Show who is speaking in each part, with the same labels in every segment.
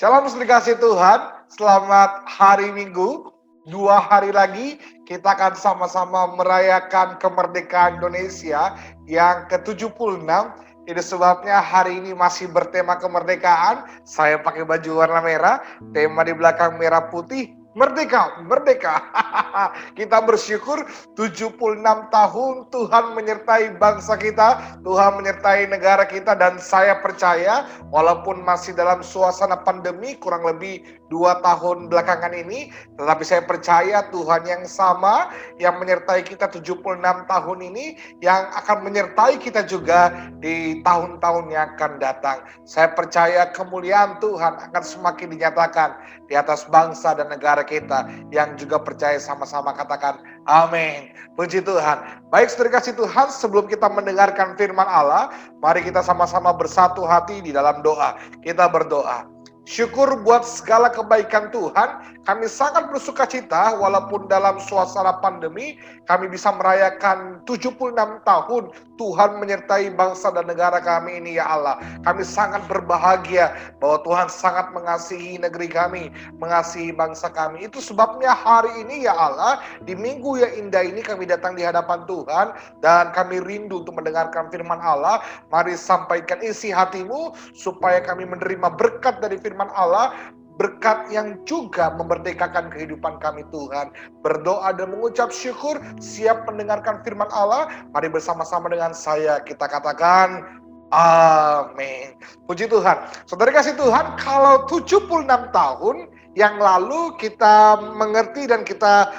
Speaker 1: Shalom dikasih Tuhan, selamat hari Minggu. 2 hari lagi kita akan sama-sama merayakan kemerdekaan Indonesia yang ke-76. Itu sebabnya hari ini masih bertema kemerdekaan. Saya pakai baju warna merah, tema di belakang merah putih. Merdeka, merdeka. Kita bersyukur 76 tahun Tuhan menyertai bangsa kita, Tuhan menyertai negara kita, dan saya percaya walaupun masih dalam suasana pandemi kurang lebih 2 tahun belakangan ini, tetapi saya percaya Tuhan yang sama yang menyertai kita 76 tahun ini, yang akan menyertai kita juga di tahun-tahun yang akan datang. Saya percaya kemuliaan Tuhan akan semakin dinyatakan di atas bangsa dan negara kita, yang juga percaya sama-sama katakan amin. Puji Tuhan. Baik, saudara kasih Tuhan, sebelum kita mendengarkan firman Allah, mari kita sama-sama bersatu hati di dalam doa. Kita berdoa. Syukur buat segala kebaikan Tuhan. Kami sangat bersuka cita walaupun dalam suasana pandemi kami bisa merayakan 76 tahun Tuhan menyertai bangsa dan negara kami ini, ya Allah. Kami sangat berbahagia bahwa Tuhan sangat mengasihi negeri kami, mengasihi bangsa kami. Itu sebabnya hari ini, ya Allah, di minggu yang indah ini kami datang di hadapan Tuhan dan kami rindu untuk mendengarkan firman Allah. Mari sampaikan isi hatimu supaya kami menerima berkat dari firman Allah, berkat yang juga memerdekakan kehidupan kami Tuhan. Berdoa dan mengucap syukur, siap mendengarkan firman Allah. Mari bersama-sama dengan saya kita katakan amin. Puji Tuhan. Saudara kasih Tuhan, kalau 76 tahun yang lalu kita mengerti dan kita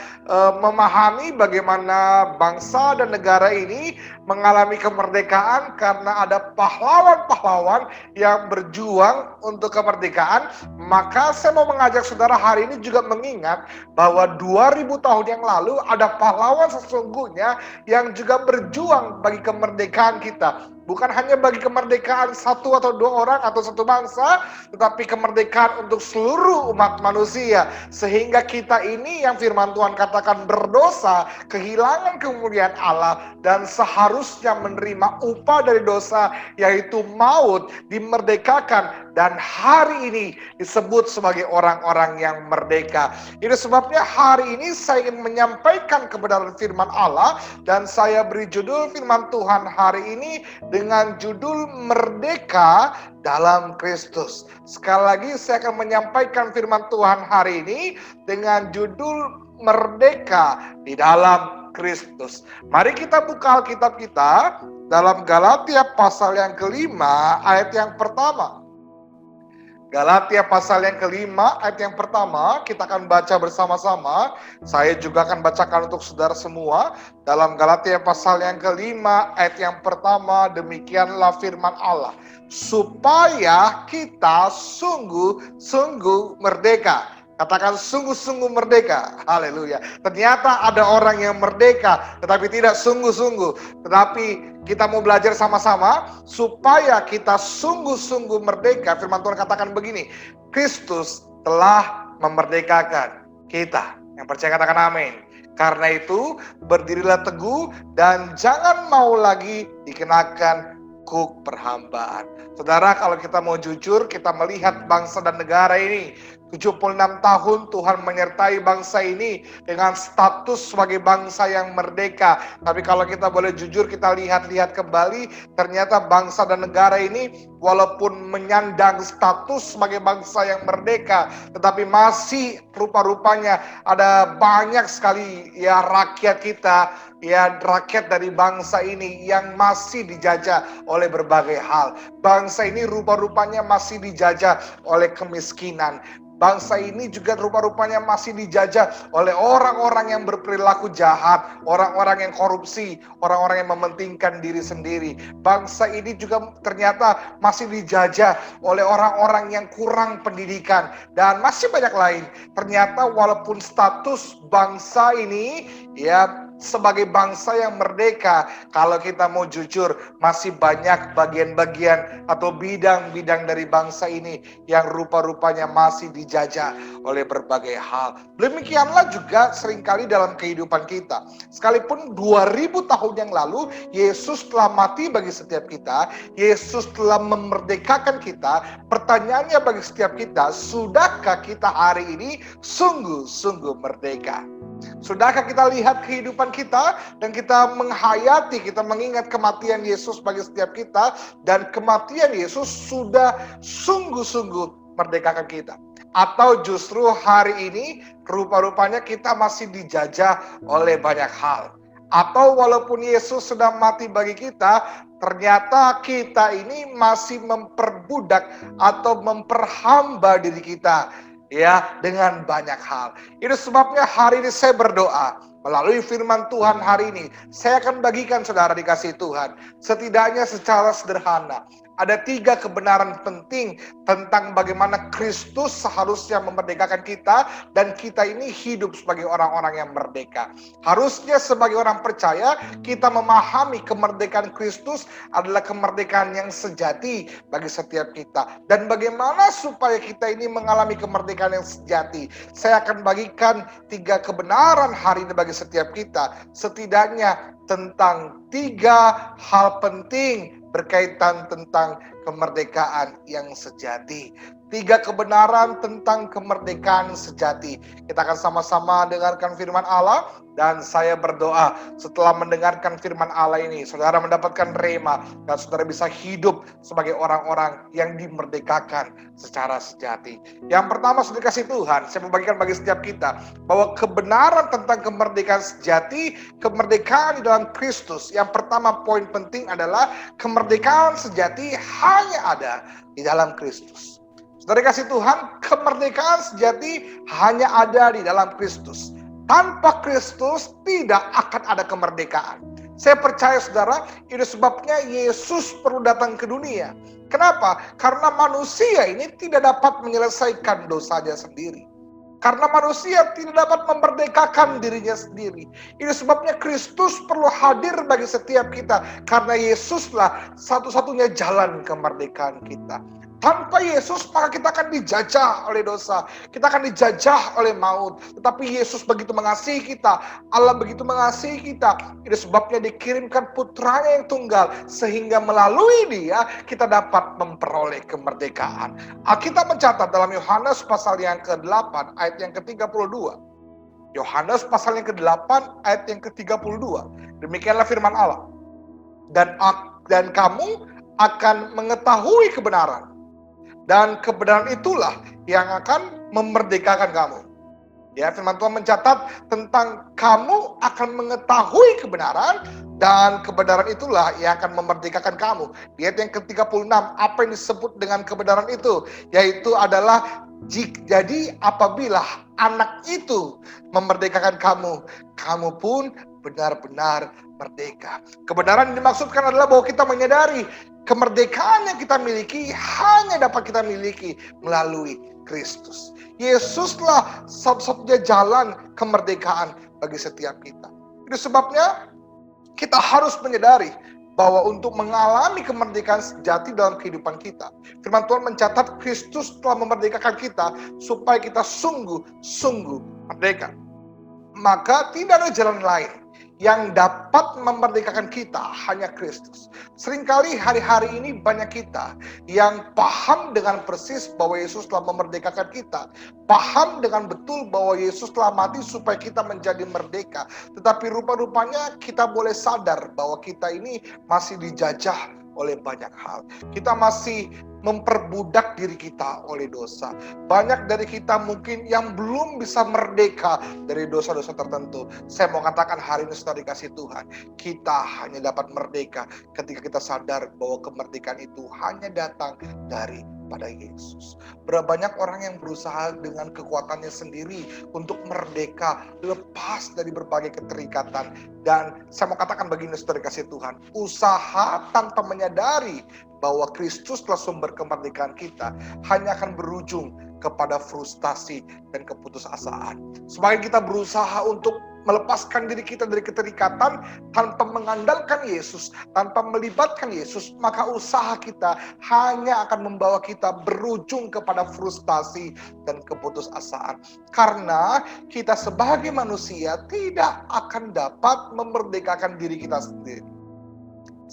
Speaker 1: memahami bagaimana bangsa dan negara ini mengalami kemerdekaan karena ada pahlawan-pahlawan yang berjuang untuk kemerdekaan, maka saya mau mengajak saudara hari ini juga mengingat bahwa 2000 tahun yang lalu ada pahlawan sesungguhnya yang juga berjuang bagi kemerdekaan kita. Bukan hanya bagi kemerdekaan satu atau dua orang atau satu bangsa, tetapi kemerdekaan untuk seluruh umat manusia. Sehingga kita ini yang firman Tuhan katakan berdosa, kehilangan kemuliaan Allah, dan seharusnya menerima upah dari dosa, yaitu maut, dimerdekakan. Dan hari ini disebut sebagai orang-orang yang merdeka. Itu sebabnya hari ini saya ingin menyampaikan kebenaran firman Allah, dan saya beri judul firman Tuhan hari ini dengan judul Merdeka dalam Kristus. Sekali lagi saya akan menyampaikan firman Tuhan hari ini dengan judul Merdeka di dalam Kristus. Mari kita buka Alkitab kita dalam Galatia pasal yang kelima ayat yang pertama. Galatia pasal yang kelima ayat yang pertama kita akan baca bersama-sama. Saya juga akan bacakan untuk saudara semua. Dalam Galatia pasal yang kelima ayat yang pertama, demikianlah firman Allah. Supaya kita sungguh-sungguh merdeka. Katakan sungguh-sungguh merdeka. Haleluya. Ternyata ada orang yang merdeka tetapi tidak sungguh-sungguh. Tetapi kita mau belajar sama-sama supaya kita sungguh-sungguh merdeka. Firman Tuhan katakan begini, Kristus telah memerdekakan kita. Yang percaya katakan amin. Karena itu berdirilah teguh dan jangan mau lagi dikenakan kuk perhambaan. Saudara, kalau kita mau jujur, kita melihat bangsa dan negara ini 76 tahun Tuhan menyertai bangsa ini dengan status sebagai bangsa yang merdeka. Tapi kalau kita boleh jujur, kita lihat-lihat kembali, ternyata bangsa dan negara ini walaupun menyandang status sebagai bangsa yang merdeka, tetapi masih rupa-rupanya ada banyak sekali ya rakyat kita, ya rakyat dari bangsa ini yang masih dijajah oleh berbagai hal. Bangsa ini rupa-rupanya masih dijajah oleh kemiskinan. Bangsa ini juga rupa-rupanya masih dijajah oleh orang-orang yang berperilaku jahat, orang-orang yang korupsi, orang-orang yang mementingkan diri sendiri. Bangsa ini juga ternyata masih dijajah oleh orang-orang yang kurang pendidikan, dan masih banyak lain. Ternyata walaupun status bangsa ini ya sebagai bangsa yang merdeka. Kalau kita mau jujur, masih banyak bagian-bagian atau bidang-bidang dari bangsa ini yang rupa-rupanya masih dijajah oleh berbagai hal. Demikianlah juga seringkali dalam kehidupan kita. Sekalipun 2000 tahun yang lalu Yesus telah mati bagi setiap kita, Yesus telah memerdekakan kita. Pertanyaannya bagi setiap kita, sudahkah kita hari ini sungguh-sungguh merdeka? Sudahkah kita lihat kehidupan kita dan kita menghayati, kita mengingat kematian Yesus bagi setiap kita, dan kematian Yesus sudah sungguh-sungguh merdekakan kita? Atau justru hari ini rupa-rupanya kita masih dijajah oleh banyak hal? Atau walaupun Yesus sudah mati bagi kita, ternyata kita ini masih memperbudak atau memperhamba diri kita ya dengan banyak hal. Itu sebabnya hari ini saya berdoa melalui firman Tuhan hari ini. Saya akan bagikan saudara dikasih Tuhan. Setidaknya secara sederhana. Ada 3 kebenaran penting tentang bagaimana Kristus seharusnya memerdekakan kita. Dan kita ini hidup sebagai orang-orang yang merdeka. Harusnya sebagai orang percaya kita memahami kemerdekaan Kristus adalah kemerdekaan yang sejati bagi setiap kita. Dan bagaimana supaya kita ini mengalami kemerdekaan yang sejati. Saya akan bagikan 3 kebenaran hari ini bagi setiap kita. Setidaknya tentang 3 hal penting berkaitan tentang kemerdekaan yang sejati. 3 kebenaran tentang kemerdekaan sejati. Kita akan sama-sama dengarkan firman Allah. Dan saya berdoa setelah mendengarkan firman Allah ini, saudara mendapatkan rema. Dan saudara bisa hidup sebagai orang-orang yang dimerdekakan secara sejati. Yang pertama saudara kasih Tuhan, saya membagikan bagi setiap kita. Bahwa kebenaran tentang kemerdekaan sejati, kemerdekaan di dalam Kristus. Yang pertama poin penting adalah kemerdekaan sejati hanya ada di dalam Kristus. Saudara kasih Tuhan, kemerdekaan sejati hanya ada di dalam Kristus. Tanpa Kristus tidak akan ada kemerdekaan. Saya percaya saudara, itu sebabnya Yesus perlu datang ke dunia. Kenapa? Karena manusia ini tidak dapat menyelesaikan dosanya sendiri. Karena manusia tidak dapat memerdekakan dirinya sendiri. Itu sebabnya Kristus perlu hadir bagi setiap kita. Karena Yesuslah satu-satunya jalan kemerdekaan kita. Tanpa Yesus maka kita akan dijajah oleh dosa. Kita akan dijajah oleh maut. Tetapi Yesus begitu mengasihi kita. Allah begitu mengasihi kita. Itu sebabnya dikirimkan putranya yang tunggal. Sehingga melalui dia kita dapat memperoleh kemerdekaan. Alkitab mencatat dalam Yohanes pasal yang ke-8 ayat yang ke-32. Yohanes pasal yang ke-8 ayat yang ke-32. Demikianlah firman Allah. Dan kamu akan mengetahui kebenaran. Dan kebenaran itulah yang akan memerdekakan kamu. Ya, firman Tuhan mencatat tentang kamu akan mengetahui kebenaran dan kebenaran itulah yang akan memerdekakan kamu. Di ayat yang ke-36, apa yang disebut dengan kebenaran itu? Yaitu adalah jadi apabila anak itu memerdekakan kamu, kamu pun benar-benar merdeka. Kebenaran yang dimaksudkan adalah bahwa kita menyadari kemerdekaan yang kita miliki hanya dapat kita miliki melalui Kristus. Yesuslah satu-satunya jalan kemerdekaan bagi setiap kita. Itu sebabnya kita harus menyadari bahwa untuk mengalami kemerdekaan sejati dalam kehidupan kita, firman Tuhan mencatat Kristus telah memerdekakan kita supaya kita sungguh-sungguh merdeka. Maka tidak ada jalan lain yang dapat memerdekakan kita hanya Kristus. Seringkali hari-hari ini banyak kita yang paham dengan persis bahwa Yesus telah memerdekakan kita. Paham dengan betul bahwa Yesus telah mati supaya kita menjadi merdeka. Tetapi rupa-rupanya kita boleh sadar bahwa kita ini masih dijajah oleh banyak hal. Kita masih memperbudak diri kita oleh dosa. Banyak dari kita mungkin yang belum bisa merdeka dari dosa-dosa tertentu. Saya mau katakan hari ini saudara dikasih Tuhan, kita hanya dapat merdeka ketika kita sadar bahwa kemerdekaan itu hanya datang dari pada Yesus. Berapa banyak orang yang berusaha dengan kekuatannya sendiri untuk merdeka, lepas dari berbagai keterikatan. Dan saya mau katakan begini saudara dikasih Tuhan, usaha tanpa menyadari bahwa Kristus telah sumber kemerdekaan kita hanya akan berujung kepada frustasi dan keputusasaan. Semakin kita berusaha untuk melepaskan diri kita dari keterikatan tanpa mengandalkan Yesus, tanpa melibatkan Yesus, maka usaha kita hanya akan membawa kita berujung kepada frustasi dan keputusasaan. Karena kita sebagai manusia tidak akan dapat memerdekakan diri kita sendiri.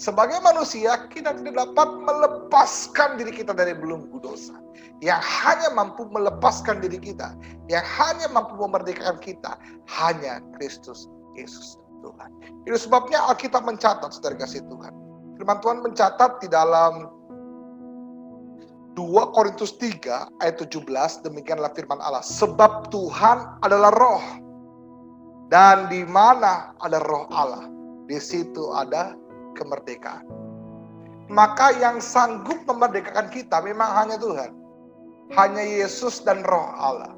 Speaker 1: Sebagai manusia, kita tidak dapat melepaskan diri kita dari belenggu dosa. Yang hanya mampu melepaskan diri kita, yang hanya mampu memerdekakan kita, hanya Kristus Yesus Tuhan. Itu sebabnya Alkitab mencatat, saudara kasih Tuhan. Firman Tuhan mencatat di dalam 2 Korintus 3 ayat 17, demikianlah firman Allah. Sebab Tuhan adalah roh, dan di mana ada roh Allah, di situ ada kemerdekaan. Maka yang sanggup memerdekakan kita memang hanya Tuhan. Hanya Yesus dan roh Allah.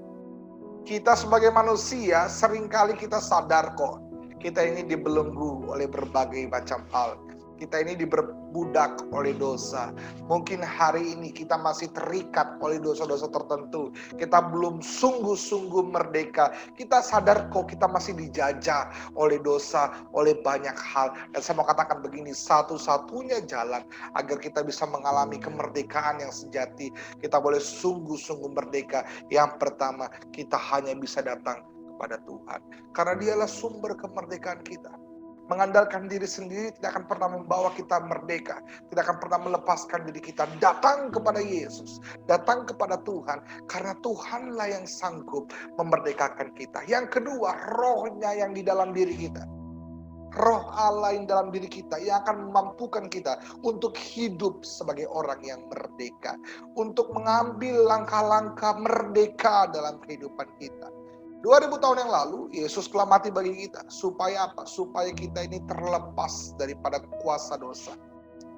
Speaker 1: Kita sebagai manusia seringkali kita sadar kok. Kita ini dibelenggu oleh berbagai macam hal. Kita ini diperbudak oleh dosa. Mungkin hari ini kita masih terikat oleh dosa-dosa tertentu. Kita belum sungguh-sungguh merdeka. Kita sadar kok kita masih dijajah oleh dosa, oleh banyak hal. Dan saya mau katakan begini, satu-satunya jalan agar kita bisa mengalami kemerdekaan yang sejati, kita boleh sungguh-sungguh merdeka. Yang pertama, kita hanya bisa datang kepada Tuhan. Karena Dialah sumber kemerdekaan kita. Mengandalkan diri sendiri tidak akan pernah membawa kita merdeka. Tidak akan pernah melepaskan diri kita. Datang kepada Yesus. Datang kepada Tuhan. Karena Tuhanlah yang sanggup memerdekakan kita. Yang kedua, rohnya yang di dalam diri kita. Roh Allah yang dalam diri kita yang akan memampukan kita untuk hidup sebagai orang yang merdeka. Untuk mengambil langkah-langkah merdeka dalam kehidupan kita. 2000 tahun yang lalu, Yesus telah mati bagi kita. Supaya apa? Supaya kita ini terlepas daripada kuasa dosa.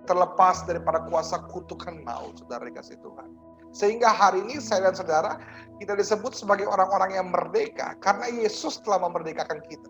Speaker 1: Terlepas daripada kuasa kutukan maut, saudara dikasih Tuhan. Sehingga hari ini saya dan saudara, kita disebut sebagai orang-orang yang merdeka. Karena Yesus telah memerdekakan kita.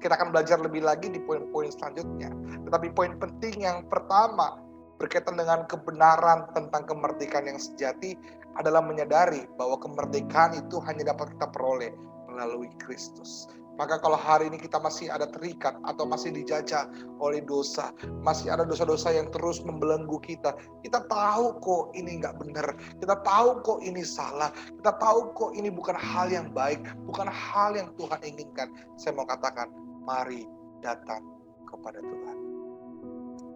Speaker 1: Kita akan belajar lebih lagi di poin-poin selanjutnya. Tetapi poin penting yang pertama, berkaitan dengan kebenaran tentang kemerdekaan yang sejati, adalah menyadari bahwa kemerdekaan itu hanya dapat kita peroleh melalui Kristus. Maka kalau hari ini kita masih ada terikat atau masih dijajah oleh dosa, masih ada dosa-dosa yang terus membelenggu kita, kita tahu kok ini nggak benar, kita tahu kok ini salah, kita tahu kok ini bukan hal yang baik, bukan hal yang Tuhan inginkan. Saya mau katakan, mari datang kepada Tuhan.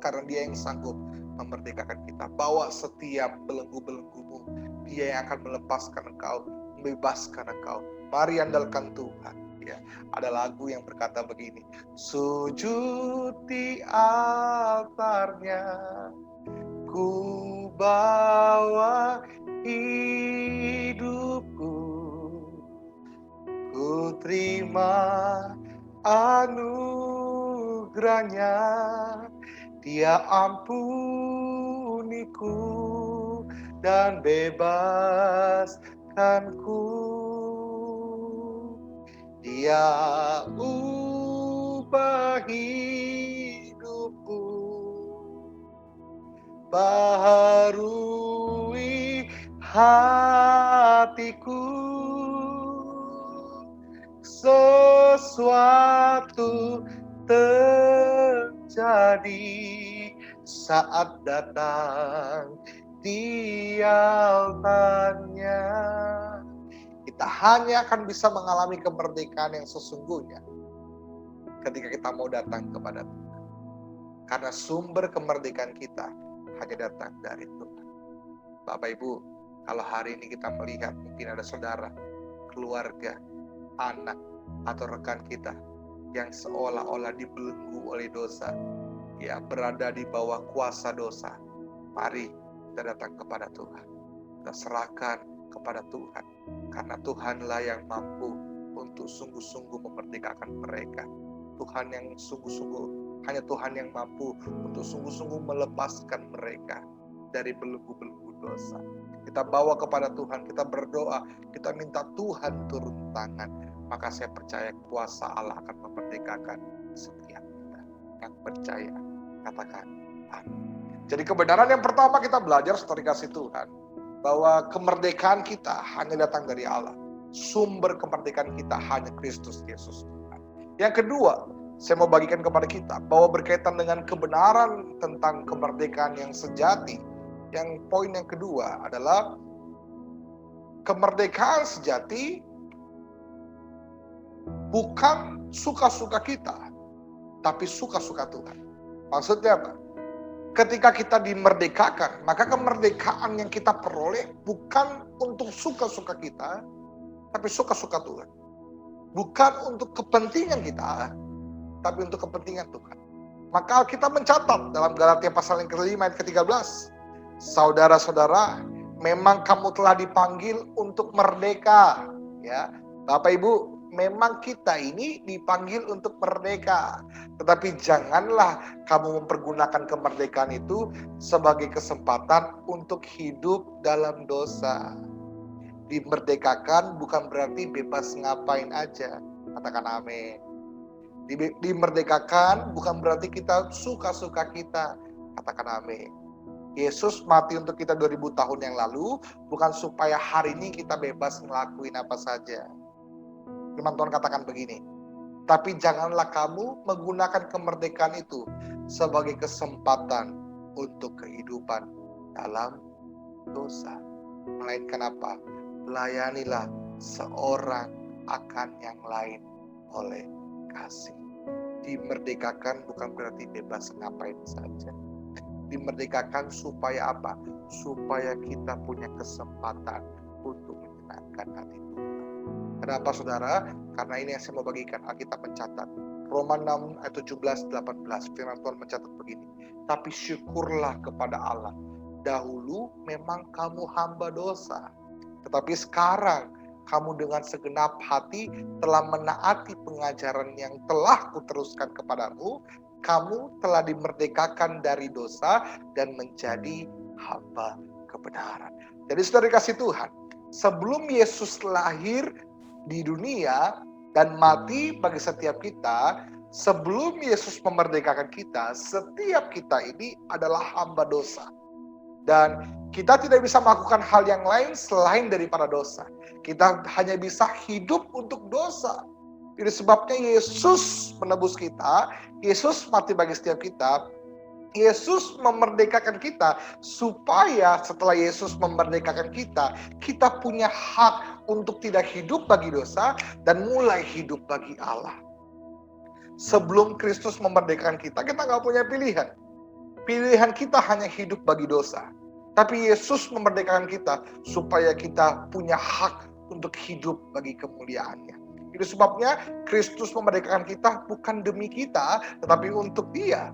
Speaker 1: Karena Dia yang sanggup memerdekakan kita. Bawa setiap belenggu-belenggumu, Dia yang akan melepaskan engkau, membebaskan engkau. Mari andalkan Tuhan. Ya, ada lagu yang berkata begini, sujud di altarnya, ku bawa hidupku, ku terima anugerahnya, Dia ampuniku dan bebaskanku. Dia ubah hidupku, baharui hatiku, sesuatu terjadi saat datang di altarnya. Kita hanya akan bisa mengalami kemerdekaan yang sesungguhnya ketika kita mau datang kepada Tuhan. Karena sumber kemerdekaan kita hanya datang dari Tuhan. Bapak Ibu, kalau hari ini kita melihat mungkin ada saudara, keluarga, anak, atau rekan kita yang seolah-olah dibelenggu oleh dosa, ya berada di bawah kuasa dosa. Mari kita datang kepada Tuhan. Kita serahkan kepada Tuhan. Karena Tuhanlah yang mampu untuk sungguh-sungguh memerdekakan mereka. Tuhan yang sungguh-sungguh, hanya Tuhan yang mampu untuk sungguh-sungguh melepaskan mereka dari belenggu-belenggu dosa. Kita bawa kepada Tuhan, kita berdoa, kita minta Tuhan turun tangan. Maka saya percaya kuasa Allah akan memerdekakan setiap kita. Yang percaya, katakan amin. Jadi kebenaran yang pertama kita belajar setelah dikasih Tuhan, bahwa kemerdekaan kita hanya datang dari Allah. Sumber kemerdekaan kita hanya Kristus Yesus Tuhan. Yang kedua, saya mau bagikan kepada kita bahwa berkaitan dengan kebenaran tentang kemerdekaan yang sejati. Yang poin yang kedua adalah kemerdekaan sejati bukan suka-suka kita, tapi suka-suka Tuhan. Maksudnya apa? Ketika kita dimerdekakan, maka kemerdekaan yang kita peroleh bukan untuk suka-suka kita, tapi suka-suka Tuhan. Bukan untuk kepentingan kita, tapi untuk kepentingan Tuhan. Maka kita mencatat dalam Galatia pasal yang ke-5 ayat ke-13. Saudara-saudara, memang kamu telah dipanggil untuk merdeka. Ya, Bapak Ibu, memang kita ini dipanggil untuk merdeka. Tetapi janganlah kamu mempergunakan kemerdekaan itu sebagai kesempatan untuk hidup dalam dosa. Dimerdekakan bukan berarti bebas ngapain aja. Katakan amin. Dimerdekakan bukan berarti kita suka-suka kita. Katakan amin. Yesus mati untuk kita 2000 tahun yang lalu, bukan supaya hari ini kita bebas ngelakuin apa saja. Firman Tuhan katakan begini, tapi janganlah kamu menggunakan kemerdekaan itu sebagai kesempatan untuk kehidupan dalam dosa. Melainkan apa? Layanilah seorang akan yang lain oleh kasih. Dimerdekakan bukan berarti bebas ngapain saja. Dimerdekakan supaya apa? Supaya kita punya kesempatan untuk menyenangkan hati Tuhan. Kenapa saudara? Karena ini yang saya mau bagikan. Alkitab mencatat. Roma 6 ayat 17-18. Firman Tuhan mencatat begini. Tapi syukurlah kepada Allah. Dahulu memang kamu hamba dosa. Tetapi sekarang kamu dengan segenap hati telah menaati pengajaran yang telah kuteruskan kepadamu. Kamu telah dimerdekakan dari dosa dan menjadi hamba kebenaran. Jadi saudara kasih Tuhan, sebelum Yesus lahir di dunia dan mati bagi setiap kita, sebelum Yesus memerdekakan kita, setiap kita ini adalah hamba dosa. Dan kita tidak bisa melakukan hal yang lain selain daripada dosa. Kita hanya bisa hidup untuk dosa. Itu sebabnya Yesus menebus kita, Yesus mati bagi setiap kita, Yesus memerdekakan kita supaya setelah Yesus memerdekakan kita, kita punya hak untuk tidak hidup bagi dosa dan mulai hidup bagi Allah. Sebelum Kristus memerdekakan kita nggak punya pilihan. Pilihan kita hanya hidup bagi dosa. Tapi Yesus memerdekakan kita supaya kita punya hak untuk hidup bagi kemuliaan-Nya. Itu sebabnya Kristus memerdekakan kita bukan demi kita, tetapi untuk Dia.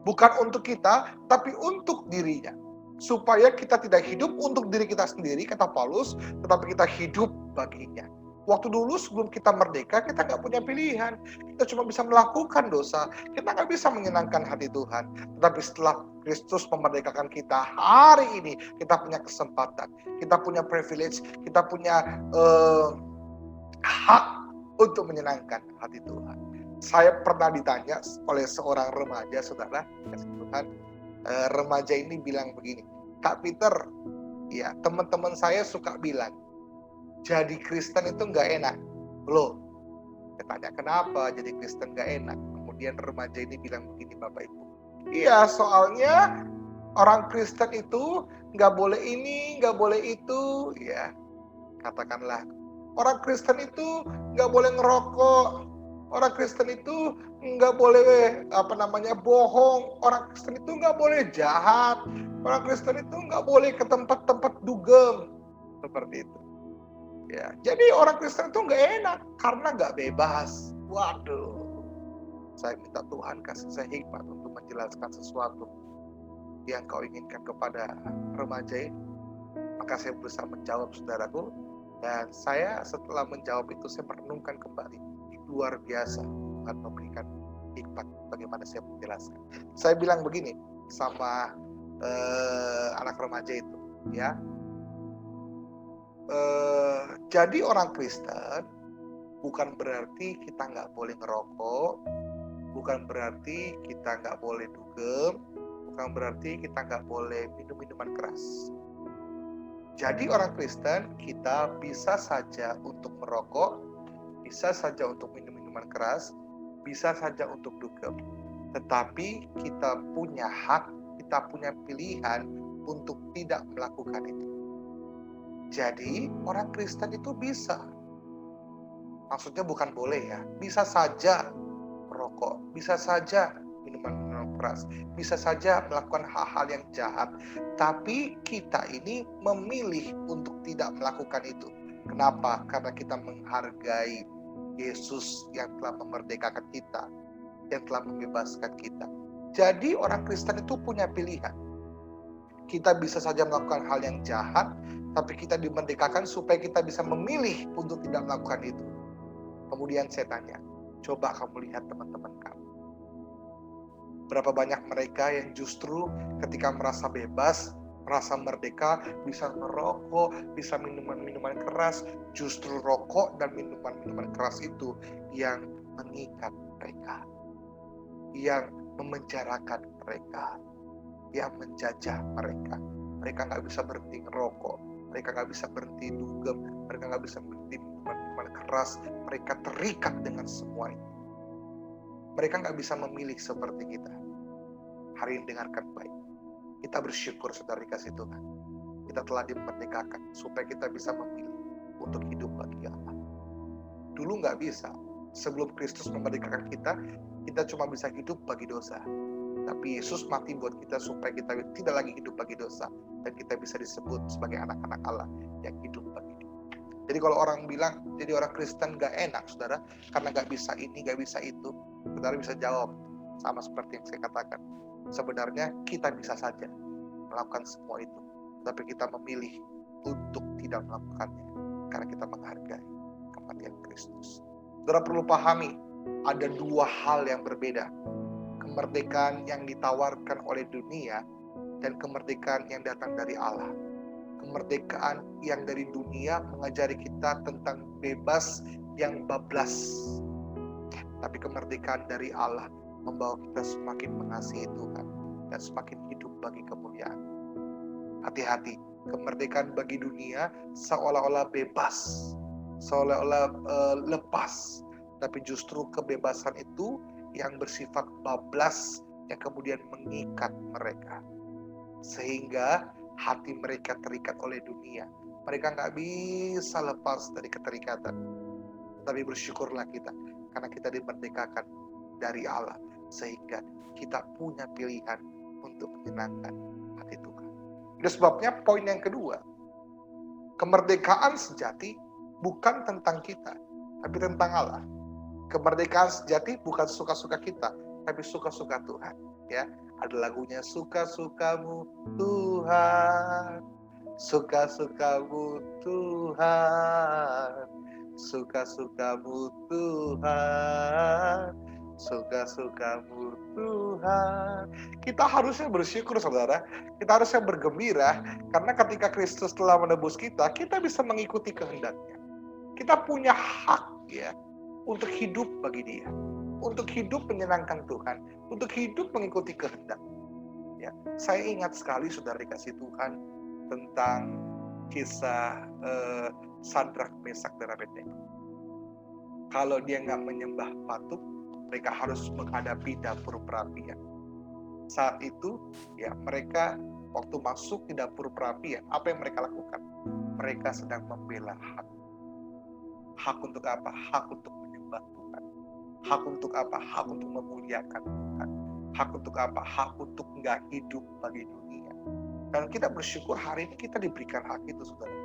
Speaker 1: Bukan untuk kita, tapi untuk dirinya. Supaya kita tidak hidup untuk diri kita sendiri, kata Paulus, tetapi kita hidup baginya. Waktu dulu sebelum kita merdeka, kita nggak punya pilihan. Kita cuma bisa melakukan dosa. Kita nggak bisa menyenangkan hati Tuhan. Tetapi setelah Kristus memerdekakan kita, hari ini kita punya kesempatan. Kita punya privilege, kita punya hak untuk menyenangkan hati Tuhan. Saya pernah ditanya oleh seorang remaja, saudara, kasih Tuhan, remaja ini bilang begini, Kak Peter, ya teman-teman saya suka bilang, jadi Kristen itu nggak enak. Loh, saya tanya kenapa jadi Kristen nggak enak? Kemudian remaja ini bilang begini, Bapak Ibu. Iya, soalnya orang Kristen itu nggak boleh ini, nggak boleh itu, ya katakanlah. Orang Kristen itu nggak boleh ngerokok. Orang Kristen itu nggak boleh bohong. Orang Kristen itu nggak boleh jahat. Orang Kristen itu nggak boleh ke tempat-tempat dugem. Seperti itu. Ya, jadi orang Kristen itu nggak enak karena nggak bebas. Waduh, saya minta Tuhan kasih saya hikmat untuk menjelaskan sesuatu yang kau inginkan kepada remaja ini. Maka saya berusaha menjawab, saudaraku, dan saya setelah menjawab itu saya merenungkan kembali. Luar biasa Tuhan memberikan hikmat bagaimana saya menjelaskan. Saya bilang begini sama anak remaja itu, ya. Jadi orang Kristen bukan berarti kita nggak boleh ngerokok, bukan berarti kita nggak boleh dugem, bukan berarti kita nggak boleh minum minuman keras. Jadi orang Kristen kita bisa saja untuk merokok, bisa saja untuk minum minuman minuman keras, bisa saja untuk dugem. Tetapi kita punya hak, kita punya pilihan untuk tidak melakukan itu. Jadi orang Kristen itu bisa, maksudnya bukan boleh ya, bisa saja merokok, bisa saja minuman keras, bisa saja melakukan hal-hal yang jahat. Tapi kita ini memilih untuk tidak melakukan itu. Kenapa? Karena kita menghargai Yesus yang telah memerdekakan kita, yang telah membebaskan kita. Jadi orang Kristen itu punya pilihan. Kita bisa saja melakukan hal yang jahat, tapi kita dimerdekakan supaya kita bisa memilih untuk tidak melakukan itu. Kemudian saya tanya, coba kamu lihat teman-teman kamu. Berapa banyak mereka yang justru ketika merasa bebas, merasa merdeka, bisa merokok, bisa minuman-minuman keras. Justru rokok dan minuman-minuman keras itu yang mengikat mereka, yang memenjarakan mereka, yang menjajah mereka. Mereka nggak bisa berhenti ngerokok, mereka nggak bisa berhenti dugem, mereka nggak bisa berhenti minuman keras. Mereka terikat dengan semua itu. Mereka nggak bisa memilih seperti kita. Hari ini dengarkan baik. Kita bersyukur saudara dikasih Tuhan. Kita telah dimerdekakan supaya kita bisa memilih untuk hidup bagi Allah. Dulu nggak bisa. Sebelum Kristus memerdekakan kita, kita cuma bisa hidup bagi dosa. Tapi Yesus mati buat kita supaya kita tidak lagi hidup bagi dosa. Dan kita bisa disebut sebagai anak-anak Allah yang hidup bagi Dia. Jadi kalau orang bilang, jadi orang Kristen gak enak, saudara, karena gak bisa ini, gak bisa itu, saudara bisa jawab, sama seperti yang saya katakan. Sebenarnya kita bisa saja melakukan semua itu, tapi kita memilih untuk tidak melakukannya, karena kita menghargai kematian Kristus. Saudara perlu pahami, ada dua hal yang berbeda. Kemerdekaan yang ditawarkan oleh dunia, dan kemerdekaan yang datang dari Allah. Kemerdekaan yang dari dunia mengajari kita tentang bebas yang bablas. Tapi kemerdekaan dari Allah membawa kita semakin mengasihi Tuhan dan semakin hidup bagi kemuliaan. Hati-hati, kemerdekaan bagi dunia seolah-olah bebas, seolah-olah lepas. Tapi justru kebebasan itu yang bersifat bablas yang kemudian mengikat mereka. Sehingga hati mereka terikat oleh dunia. Mereka nggak bisa lepas dari keterikatan. Tapi bersyukurlah kita, karena kita dimerdekakan dari Allah. Sehingga kita punya pilihan untuk menyenangkan hati Tuhan. Itu sebabnya poin yang kedua. Kemerdekaan sejati bukan tentang kita, tapi tentang Allah. Kemerdekaan sejati bukan suka-suka kita, tapi suka-suka Tuhan. Ya, ada lagunya suka-sukamu Tuhan, suka-sukamu Tuhan, suka-sukamu Tuhan, suka-sukamu Tuhan. Kita harusnya bersyukur saudara, kita harusnya bergembira, karena ketika Kristus telah menebus kita, kita bisa mengikuti kehendaknya. Kita punya hak ya untuk hidup bagi Dia, untuk hidup menyenangkan Tuhan, untuk hidup mengikuti kehendak. Ya, saya ingat sekali saudara dikasih Tuhan tentang kisah Sadrak, Mesak, dan Abednego. Kalau dia nggak menyembah patung, mereka harus menghadapi dapur perapian. Saat itu, ya mereka waktu masuk di dapur perapian, apa yang mereka lakukan? Mereka sedang membela hak. Hak untuk apa? Hak untuk menyembah Tuhan. Hak untuk apa? Hak untuk memuliakan Tuhan. Hak untuk apa? Hak untuk nggak hidup bagi dunia. Dan kita bersyukur hari ini kita diberikan hak itu, saudara.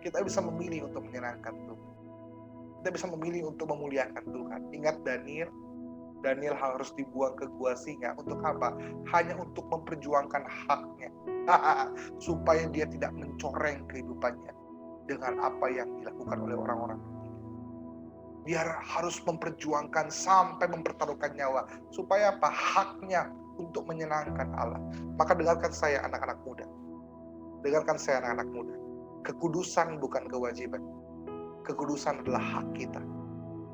Speaker 1: Kita bisa memilih untuk menyenangkan Tuhan. Kita bisa memilih untuk memuliakan Tuhan. Ingat Daniel harus dibuang ke gua singa. Untuk apa? Hanya untuk memperjuangkan haknya. Supaya dia tidak mencoreng kehidupannya dengan apa yang dilakukan oleh orang-orang. Dia harus memperjuangkan sampai mempertaruhkan nyawa. Supaya apa? Haknya untuk menyenangkan Allah. Maka dengarkan saya anak-anak muda. Dengarkan saya anak-anak muda. Kekudusan bukan kewajiban. Kekudusan adalah hak kita.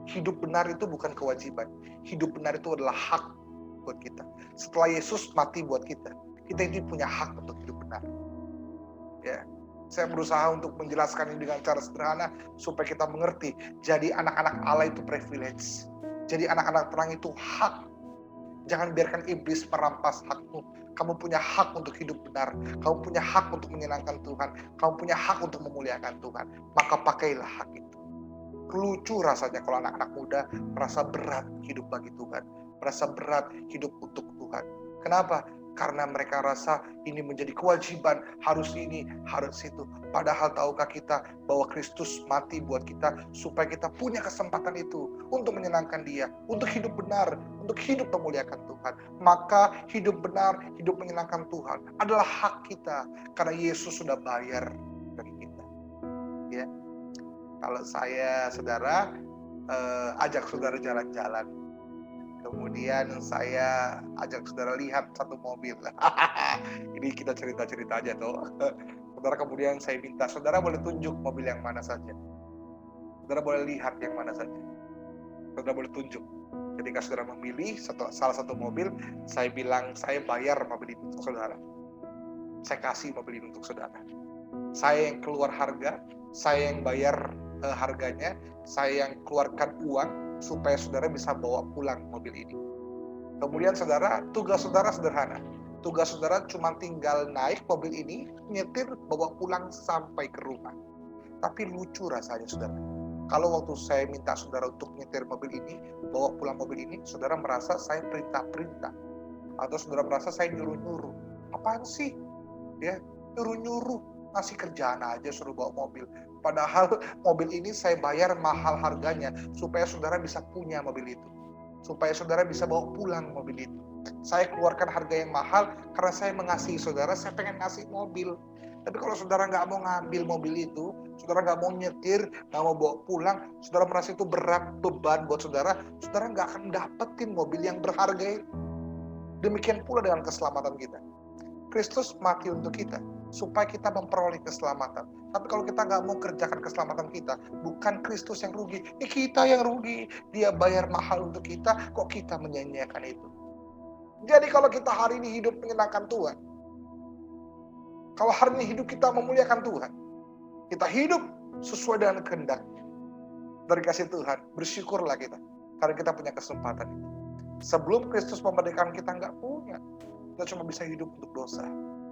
Speaker 1: Hidup benar itu bukan kewajiban. Hidup benar itu adalah hak buat kita. Setelah Yesus mati buat kita, kita ini punya hak untuk hidup benar. Ya, saya berusaha untuk menjelaskan ini dengan cara sederhana supaya kita mengerti. Jadi anak-anak Allah itu privilege. Jadi anak-anak terang itu hak. Jangan biarkan iblis merampas hakmu. Kamu punya hak untuk hidup benar. Kamu punya hak untuk menyenangkan Tuhan. Kamu punya hak untuk memuliakan Tuhan. Maka pakailah hak itu. Lucu rasanya kalau anak-anak muda merasa berat hidup bagi Tuhan. Merasa berat hidup untuk Tuhan. Kenapa? Karena mereka rasa ini menjadi kewajiban, harus ini, harus itu. Padahal tahukah kita bahwa Kristus mati buat kita supaya kita punya kesempatan itu untuk menyenangkan Dia, untuk hidup benar, untuk hidup memuliakan Tuhan. Maka hidup benar, hidup menyenangkan Tuhan adalah hak kita karena Yesus sudah bayar bagi kita. Ya. Kalau saya, saudara, ajak saudara jalan-jalan. Kemudian saya ajak saudara lihat satu mobil. Ini kita cerita-cerita aja tuh. Saudara, kemudian saya minta, saudara boleh tunjuk mobil yang mana saja. Saudara boleh lihat yang mana saja. Saudara boleh tunjuk. Ketika saudara memilih salah satu mobil, saya bilang, saya bayar mobil itu untuk saudara. Saya kasih mobil ini untuk saudara. Saya yang keluar harga, saya yang bayar harganya, saya yang keluarkan uang, supaya saudara bisa bawa pulang mobil ini. Kemudian saudara, tugas saudara sederhana. Tugas saudara cuma tinggal naik mobil ini, nyetir, bawa pulang sampai ke rumah. Tapi lucu rasanya saudara. Kalau waktu saya minta saudara untuk nyetir mobil ini, bawa pulang mobil ini, saudara merasa saya perintah-perintah. Atau saudara merasa saya nyuruh-nyuruh. Apaan sih? Ya, nyuruh-nyuruh. Ngasih kerjaan aja suruh bawa mobil. Padahal mobil ini saya bayar mahal harganya supaya saudara bisa punya mobil itu. Supaya saudara bisa bawa pulang mobil itu. Saya keluarkan harga yang mahal karena saya mengasihi saudara, saya pengen ngasih mobil. Tapi kalau saudara nggak mau ngambil mobil itu, saudara nggak mau nyetir, nggak mau bawa pulang, saudara merasa itu berat, beban buat saudara, saudara nggak akan dapetin mobil yang berharga itu. Demikian pula dengan keselamatan kita. Kristus mati untuk kita, supaya kita memperoleh keselamatan. Tapi kalau kita nggak mau kerjakan keselamatan kita, bukan Kristus yang rugi, kita yang rugi. Dia bayar mahal untuk kita, kok kita menyanyiakan itu. Jadi kalau kita hari ini hidup menyenangkan Tuhan, kalau hari ini hidup kita memuliakan Tuhan, kita hidup sesuai dengan kehendak dari kasih Tuhan, bersyukurlah kita, karena kita punya kesempatan itu. Sebelum Kristus memerdekakan kita nggak punya. Kita cuma bisa hidup untuk dosa.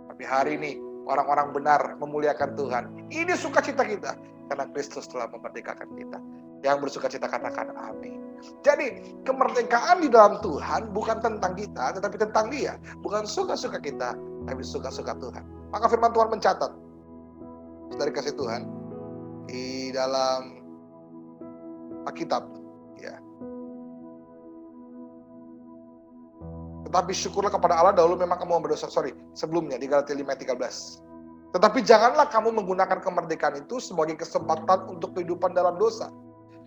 Speaker 1: Tapi hari ini orang-orang benar memuliakan Tuhan. Ini sukacita kita karena Kristus telah memerdekakan kita. Yang bersukacita katakan amin. Jadi kemerdekaan di dalam Tuhan bukan tentang kita, tetapi tentang Dia. Bukan suka-suka kita, tapi suka-suka Tuhan. Maka firman Tuhan mencatat dari kasih Tuhan di dalam Alkitab, ya. Tetapi syukurlah kepada Allah dahulu memang kamu berdosa. Sebelumnya di Galatia 5:13. Tetapi janganlah kamu menggunakan kemerdekaan itu sebagai kesempatan untuk kehidupan dalam dosa.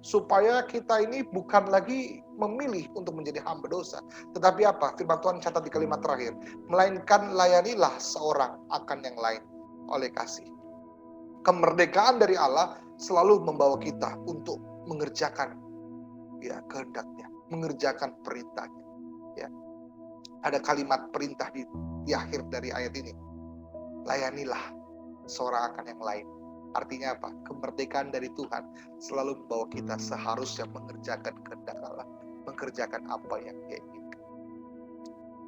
Speaker 1: Supaya kita ini bukan lagi memilih untuk menjadi hamba dosa. Tetapi apa? Firman Tuhan catat di kalimat terakhir. Melainkan layanilah seorang akan yang lain oleh kasih. Kemerdekaan dari Allah selalu membawa kita untuk mengerjakan kehendaknya. Mengerjakan perintahnya. Ya. Ada kalimat perintah di akhir dari ayat ini. Layanilah seorang akan yang lain. Artinya apa? Kemerdekaan dari Tuhan selalu membawa kita seharusnya mengerjakan kehendak Allah. Mengerjakan apa yang Dia inginkan.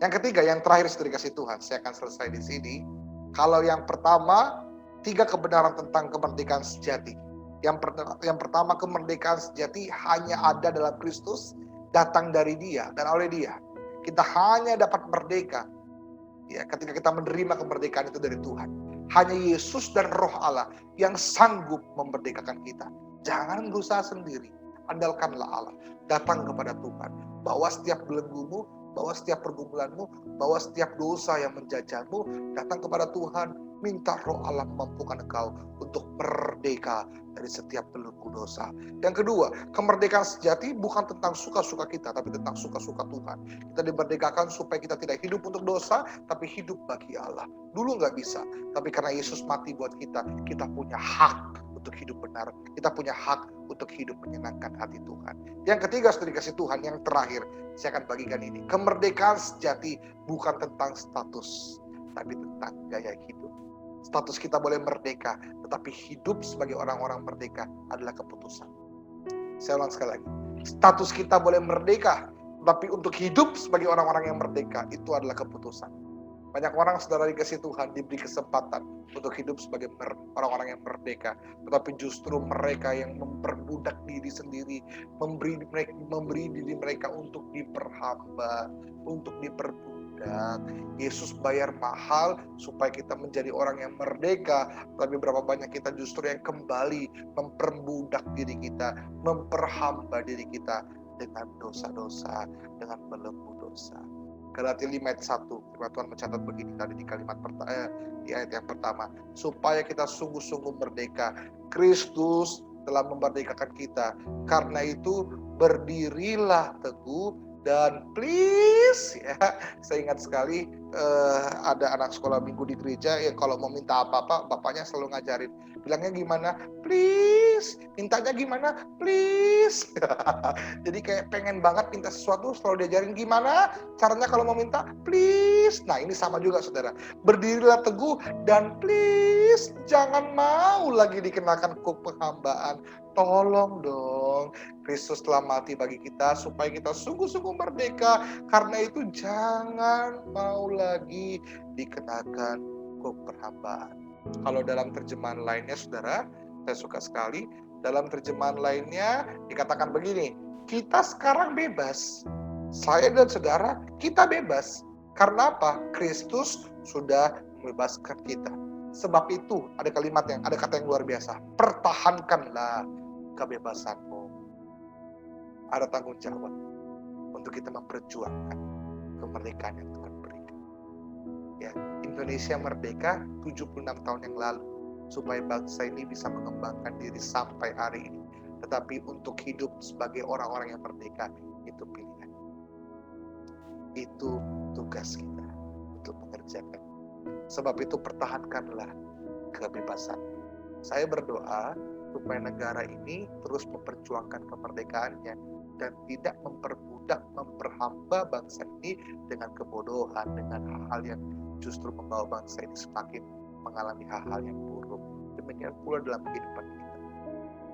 Speaker 1: Yang ketiga, yang terakhir setelah dikasih Tuhan. Saya akan selesai di sini. Kalau yang pertama, 3 kebenaran tentang kemerdekaan sejati. Yang pertama, kemerdekaan sejati hanya ada dalam Kristus, datang dari Dia dan oleh Dia. Kita hanya dapat merdeka ketika kita menerima kemerdekaan itu dari Tuhan. Hanya Yesus dan Roh Allah yang sanggup memerdekakan kita. Jangan berusaha sendiri. Andalkanlah Allah. Datang kepada Tuhan. Bawa setiap belenggumu, bawa setiap pergumulanmu, bawa setiap dosa yang menjajahmu. Datang kepada Tuhan. Minta Roh Allah memampukan engkau untuk merdeka dari setiap belenggu dosa. Yang kedua, kemerdekaan sejati bukan tentang suka-suka kita, tapi tentang suka-suka Tuhan. Kita dimerdekakan supaya kita tidak hidup untuk dosa, tapi hidup bagi Allah. Dulu nggak bisa, tapi karena Yesus mati buat kita, kita punya hak untuk hidup benar. Kita punya hak untuk hidup menyenangkan hati Tuhan. Yang ketiga, setelah dikasih Tuhan, yang terakhir, saya akan bagikan ini. Kemerdekaan sejati bukan tentang status, tapi tentang gaya hidup. Status kita boleh merdeka, tetapi hidup sebagai orang-orang merdeka adalah keputusan. Saya ulang sekali lagi. status kita boleh merdeka, tapi untuk hidup sebagai orang-orang yang merdeka, itu adalah keputusan. Banyak orang, saudara, dikasih Tuhan, diberi kesempatan untuk hidup sebagai orang-orang yang merdeka. Tetapi justru mereka yang memperbudak diri sendiri, memberi diri mereka untuk diperhamba, untuk diperbudak. Yesus bayar mahal supaya kita menjadi orang yang merdeka. Tapi berapa banyak kita justru yang kembali memperbudak diri kita, memperhamba diri kita dengan dosa-dosa, dengan belenggu dosa. Galatia 5 ayat 1, firman Tuhan mencatat begini tadi di di ayat yang pertama. Supaya kita sungguh-sungguh merdeka. Kristus telah memerdekakan kita. Karena itu berdirilah teguh dan please, ya, saya ingat sekali ada anak sekolah minggu di gereja, ya kalau mau minta apa-apa, bapaknya selalu ngajarin. Bilangnya gimana? Please. Mintanya gimana? Please. Jadi kayak pengen banget minta sesuatu, selalu diajarin gimana caranya kalau mau minta, please. Nah, ini sama juga, saudara. Berdirilah teguh dan please jangan mau lagi dikenakan kuk penghambaan. Tolong dong, Kristus telah mati bagi kita supaya kita sungguh-sungguh merdeka. Karena itu jangan mau lagi dikenakan kuk perhambaan. Kalau dalam terjemahan lainnya, saudara, saya suka sekali. Dalam terjemahan lainnya dikatakan begini, kita sekarang bebas. Saya dan saudara, kita bebas. Karena apa? Kristus sudah membebaskan kita. Sebab itu ada kata yang luar biasa. Pertahankanlah kebebasanmu. Ada tanggung jawab untuk kita memperjuangkan kemerdekaan yang Tuhan berikan. Ya, Indonesia merdeka 76 tahun yang lalu supaya bangsa ini bisa mengembangkan diri sampai hari ini. Tetapi untuk hidup sebagai orang-orang yang merdeka, itu pilihan. Itu tugas kita untuk mengerjakan. Sebab itu pertahankanlah kebebasan. Saya berdoa supaya negara ini terus memperjuangkan kemerdekaannya dan tidak memperbudak, memperhamba bangsa ini dengan kebodohan, dengan hal-hal yang justru membawa bangsa ini semakin mengalami hal-hal yang buruk. Demikian pula dalam kehidupan kita.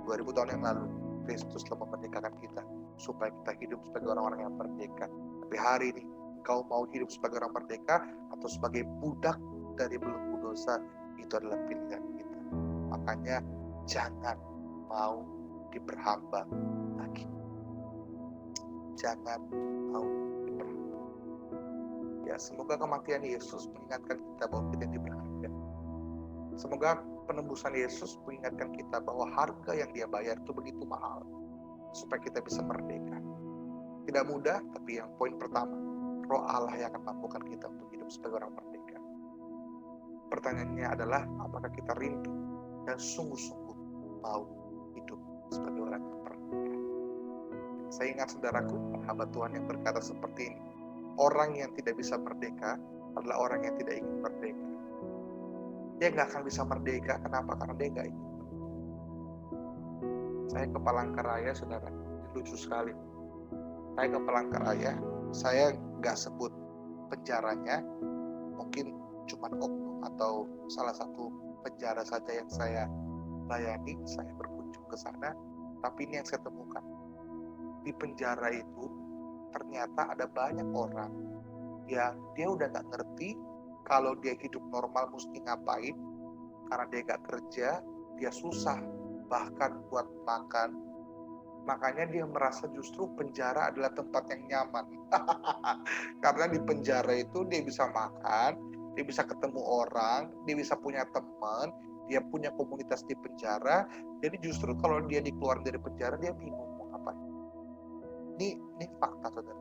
Speaker 1: 2000 tahun yang lalu, Kristus telah memerdekakan kita supaya kita hidup sebagai orang-orang yang merdeka. Tapi hari ini, kau mau hidup sebagai orang merdeka atau sebagai budak dari belenggu dosa, itu adalah pilihan kita. Makanya jangan mau diperhamba lagi. Jangan mau diperhamba. Ya, semoga kematian Yesus mengingatkan kita bahwa kita diberharga. Semoga penebusan Yesus mengingatkan kita bahwa harga yang dia bayar itu begitu mahal supaya kita bisa merdeka. Tidak mudah, tapi yang poin pertama, Roh Allah yang akan mampukan kita untuk hidup sebagai orang merdeka. Pertanyaannya adalah, apakah kita rindu dan sungguh-sungguh mau hidup sebagai orang yang merdeka? Saya ingat, saudaraku, sahabat Tuhan yang berkata seperti ini, orang yang tidak bisa merdeka adalah orang yang tidak ingin merdeka. Dia nggak akan bisa merdeka, kenapa? Karena dia nggak ingin. Saya ke Palangkaraya, saudara, lucu sekali. Saya ke Palangkaraya, saya nggak sebut penjaranya, mungkin cuma oknum atau salah satu penjara saja yang saya layani. Saya berkunjung ke sana, tapi ini yang saya temukan. Di penjara itu ternyata ada banyak orang yang dia udah nggak ngerti kalau dia hidup normal mesti ngapain, karena dia gak kerja, dia susah bahkan buat makan. Makanya dia merasa justru penjara adalah tempat yang nyaman. Karena di penjara itu dia bisa makan, dia bisa ketemu orang, dia bisa punya teman, dia punya komunitas di penjara. Jadi justru kalau dia dikeluarin dari penjara, dia bingung mau ngapain. Ini fakta, saudara.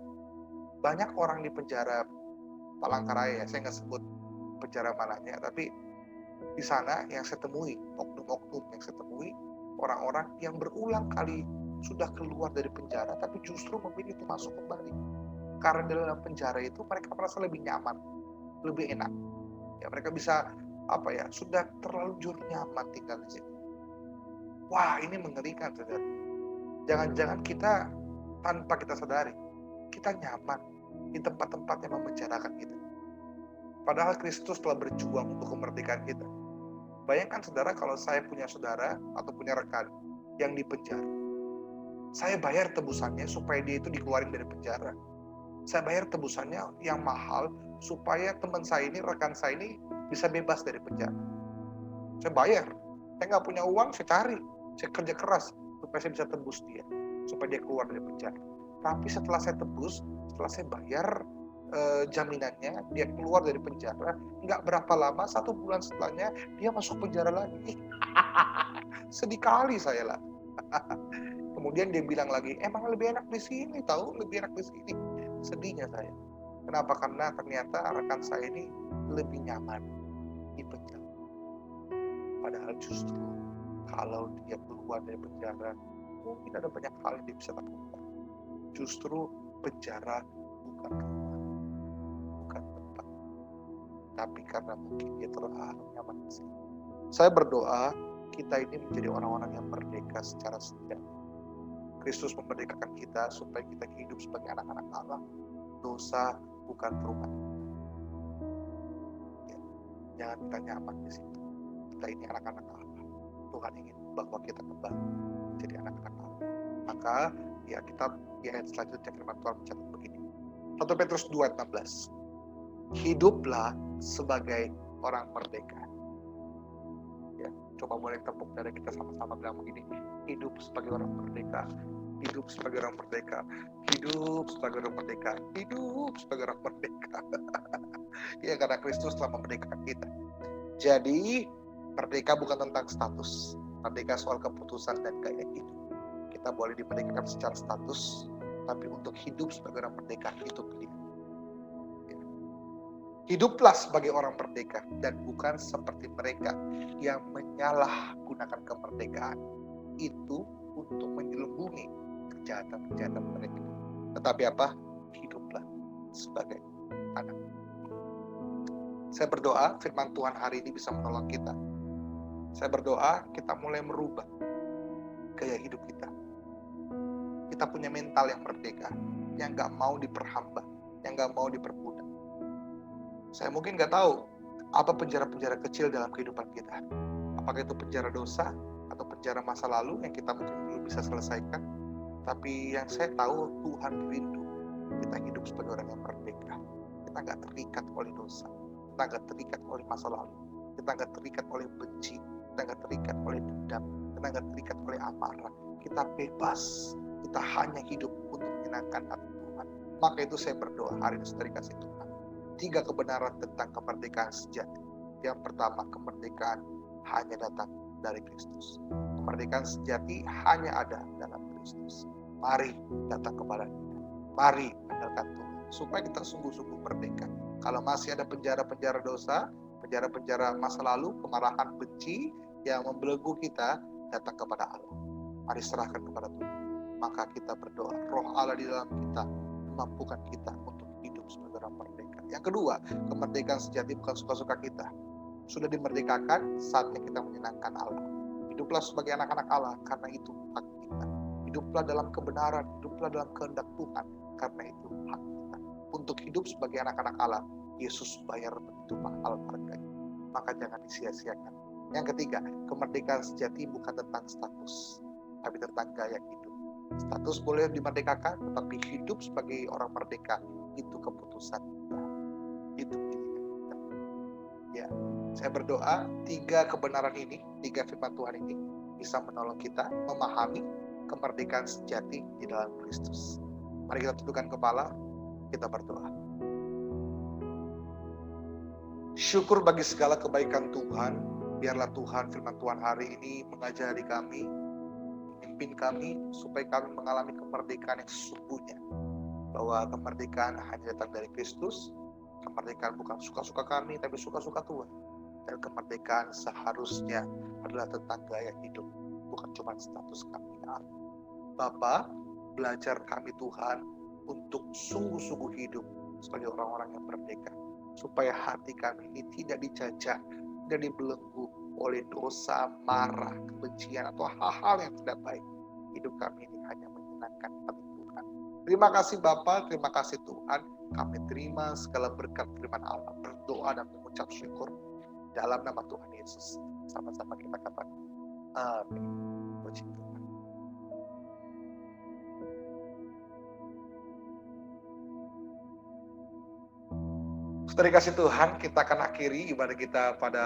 Speaker 1: Banyak orang di penjara Palangkaraya, saya nggak sebut penjara mananya, tapi di sana yang saya temui, oknum-oknum yang saya temui, orang-orang yang berulang kali sudah keluar dari penjara, tapi justru memilih itu masuk kembali. Karena di dalam penjara itu mereka merasa lebih nyaman, lebih enak. Ya, mereka bisa sudah terlanjur nyaman tinggal di sini. Wah, ini mengerikan, saudara. Jangan-jangan kita tanpa kita sadari, kita nyaman di tempat-tempat yang memenjarakan kita. Padahal Kristus telah berjuang untuk kemerdekaan kita. Bayangkan, saudara, kalau saya punya saudara atau punya rekan yang di penjara. Saya bayar tebusannya supaya dia itu dikeluarin dari penjara. Saya bayar tebusannya yang mahal supaya teman saya ini, rekan saya ini bisa bebas dari penjara. Saya bayar. Saya nggak punya uang, saya cari. Saya kerja keras supaya saya bisa tebus dia. Supaya dia keluar dari penjara. Tapi setelah saya tebus, setelah saya bayar jaminannya, dia keluar dari penjara, nggak berapa lama, 1 bulan setelahnya, dia masuk penjara lagi. Sedih kali saya lah. Kemudian dia bilang lagi, emang lebih enak di sini, tahu? Lebih enak di sini. Sedihnya saya. Kenapa? Karena ternyata rekan saya ini lebih nyaman di penjara. Padahal justru kalau dia keluar dari penjara, mungkin ada banyak hal yang dia bisa lakukan. Justru penjara bukan rumah, bukan tempat. Tapi karena mungkin dia terlalu nyaman di sini. Saya berdoa kita ini menjadi orang-orang yang merdeka secara sejati. Kristus memerdekakan kita supaya kita hidup sebagai anak-anak Allah. Dosa bukan rumah. Ya, jangan kita nyaman di situ. Kita ini anak-anak Allah. Tuhan ingin bahwa kita kembali menjadi anak-anak Allah. Maka ya kita di ayat selanjutnya firman Tuhan mencatat begini. 1 Petrus 2:16. Hiduplah sebagai orang merdeka. Ya, coba boleh tepuk dada kita sama-sama bilang begini. Hidup sebagai orang merdeka. Hidup sebagai orang merdeka. Hidup sebagai orang merdeka. Hidup sebagai orang merdeka. Ya, karena Kristus telah memerdekakan kita. Jadi merdeka bukan tentang status. Merdeka soal keputusan dan gaya hidup. Kita boleh dimerdekakan secara status, tapi untuk hidup sebagai orang merdeka itu pilihan. Hiduplah sebagai orang merdeka dan bukan seperti mereka yang menyalahgunakan kemerdekaan itu untuk menyelubungi kejahatan-kejahatan mereka. Tetapi apa? Hiduplah sebagai anak. Saya berdoa firman Tuhan hari ini bisa menolong kita. Saya berdoa kita mulai merubah gaya hidup kita. Kita punya mental yang merdeka, yang gak mau diperhamba, yang gak mau diperbudak. Saya mungkin gak tahu apa penjara-penjara kecil dalam kehidupan kita. Apakah itu penjara dosa atau penjara masa lalu yang kita mungkin belum bisa selesaikan. Tapi yang saya tahu Tuhan rindu kita hidup sebagai orang yang merdeka. Kita gak terikat oleh dosa. Kita gak terikat oleh masa lalu. Kita gak terikat oleh benci. Kita gak terikat oleh dendam. Kita gak terikat oleh amarah. Kita bebas. Kita hanya hidup untuk menyenangkan hati Tuhan. Maka itu saya berdoa hari ini saudara kasih Tuhan. 3 kebenaran tentang kemerdekaan sejati. Yang pertama, kemerdekaan hanya datang dari Kristus. Kemerdekaan sejati hanya ada dalam Kristus. Mari datang kepada Dia. Mari andalkan Tuhan. Supaya kita sungguh-sungguh merdeka. Kalau masih ada penjara-penjara dosa, penjara-penjara masa lalu, kemarahan, benci yang membelenggu kita, datang kepada Allah. Mari serahkan kepada Tuhan. Maka kita berdoa, roh Allah di dalam kita memampukan kita untuk hidup sebagai orang merdeka. Yang kedua, kemerdekaan sejati bukan suka-suka kita. Sudah dimerdekakan, saatnya kita menyenangkan Allah. Hiduplah sebagai anak-anak Allah, karena itu hak kita. Hiduplah dalam kebenaran, hiduplah dalam kehendak Tuhan, karena itu hak kita. Untuk hidup sebagai anak-anak Allah, Yesus bayar begitu mahal harganya. Maka jangan disia-siakan. Yang ketiga, kemerdekaan sejati bukan tentang status, tapi tentang gaya hidup. Status boleh dimerdekakan, tetapi hidup sebagai orang merdeka itu keputusan kita. Itu pilihan kita. Ya, saya berdoa 3 kebenaran ini, 3 firman Tuhan ini bisa menolong kita memahami kemerdekaan sejati di dalam Kristus. Mari kita tundukkan kepala, kita berdoa. Syukur bagi segala kebaikan Tuhan. Biarlah Tuhan firman Tuhan hari ini mengajari kami, memimpin kami supaya kami mengalami kemerdekaan yang sesungguhnya. Bahwa kemerdekaan hanya datang dari Kristus. Kemerdekaan bukan suka-suka kami, tapi suka-suka Tuhan. Dan kemerdekaan seharusnya adalah tentang gaya hidup, bukan cuma status kami. Bapa, belajar kami Tuhan untuk sungguh-sungguh hidup sebagai orang-orang yang merdeka. Supaya hati kami ini tidak dijajah dan dibelenggu oleh dosa, marah, kebencian, atau hal-hal yang tidak baik. Hidup kami ini hanya menyenangkan hati Tuhan. Terima kasih Bapa, terima kasih Tuhan. Kami terima segala berkat firman Allah, berdoa dan mengucap syukur dalam nama Tuhan Yesus. Sama-sama kita katakan amin. Puji Tuhan. Kasih Tuhan, kita akan akhiri ibadah kita pada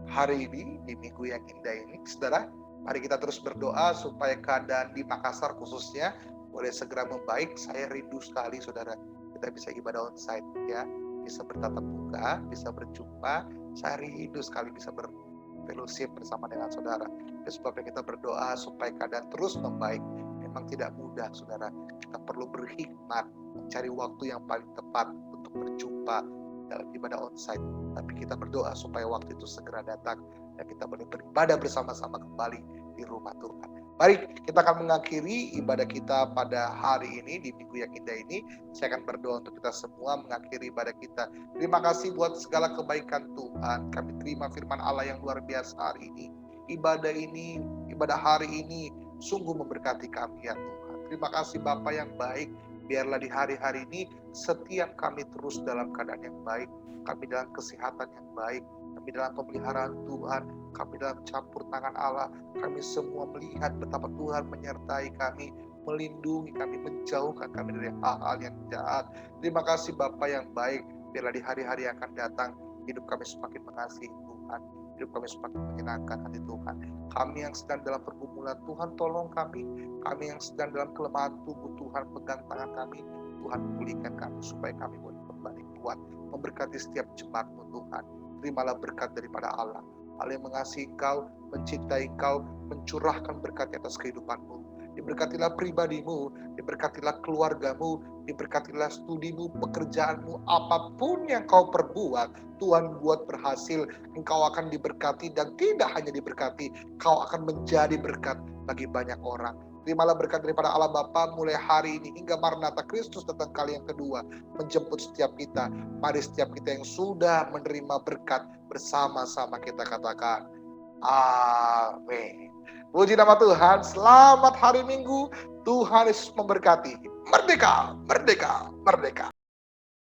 Speaker 1: hari ini, di minggu yang indah ini. Saudara, mari kita terus berdoa supaya keadaan di Makassar khususnya boleh segera membaik. Saya rindu sekali saudara, kita bisa ibadah onsite ya, bisa bertatap muka, bisa berjumpa. Saya rindu sekali bisa berfellowship bersama dengan saudara. Sebabnya kita berdoa supaya keadaan terus membaik. Memang tidak mudah saudara, kita perlu berhikmat, mencari waktu yang paling tepat untuk berjumpa dalam ibadah onsite. Tapi kita berdoa supaya waktu itu segera datang dan kita boleh beribadah bersama-sama kembali di rumah Tuhan. Mari kita akan mengakhiri ibadah kita pada hari ini, di minggu yang indah ini. Saya akan berdoa untuk kita semua mengakhiri ibadah kita. Terima kasih buat segala kebaikan Tuhan. Kami terima firman Allah yang luar biasa hari ini. Ibadah ini, ibadah hari ini sungguh memberkati kami ya Tuhan. Terima kasih Bapa yang baik. Biarlah di hari-hari ini setiap kami terus dalam keadaan yang baik, kami dalam kesehatan yang baik, kami dalam pemeliharaan Tuhan, kami dalam campur tangan Allah, kami semua melihat betapa Tuhan menyertai kami, melindungi kami, menjauhkan kami dari hal-hal yang jahat. Terima kasih Bapa yang baik, biarlah di hari-hari yang akan datang, hidup kami semakin mengasihi Tuhan, hidup kami semakin menyenangkan hati Tuhan. Kami yang sedang dalam pergumulan, Tuhan tolong kami. Kami yang sedang dalam kelemahan tubuh, Tuhan pegang tangan kami. Tuhan pulihkan kami supaya kami boleh kembali kuat. Memberkati setiap jemaat-Mu Tuhan. Terimalah berkat daripada Allah. Allah yang mengasihi Engkau, mencintai Engkau, mencurahkan berkat atas kehidupan-Mu. Diberkatilah pribadimu, diberkatilah keluargamu, diberkatilah studimu, pekerjaanmu, apapun yang kau perbuat, Tuhan buat berhasil. Engkau akan diberkati dan tidak hanya diberkati, kau akan menjadi berkat bagi banyak orang. Terimalah berkat daripada Allah Bapa mulai hari ini hingga Maranatha Kristus datang kali yang kedua menjemput setiap kita. Mari setiap kita yang sudah menerima berkat bersama-sama kita katakan amin. Puji nama Tuhan, selamat hari Minggu, Tuhan Yesus memberkati. Merdeka, merdeka, merdeka.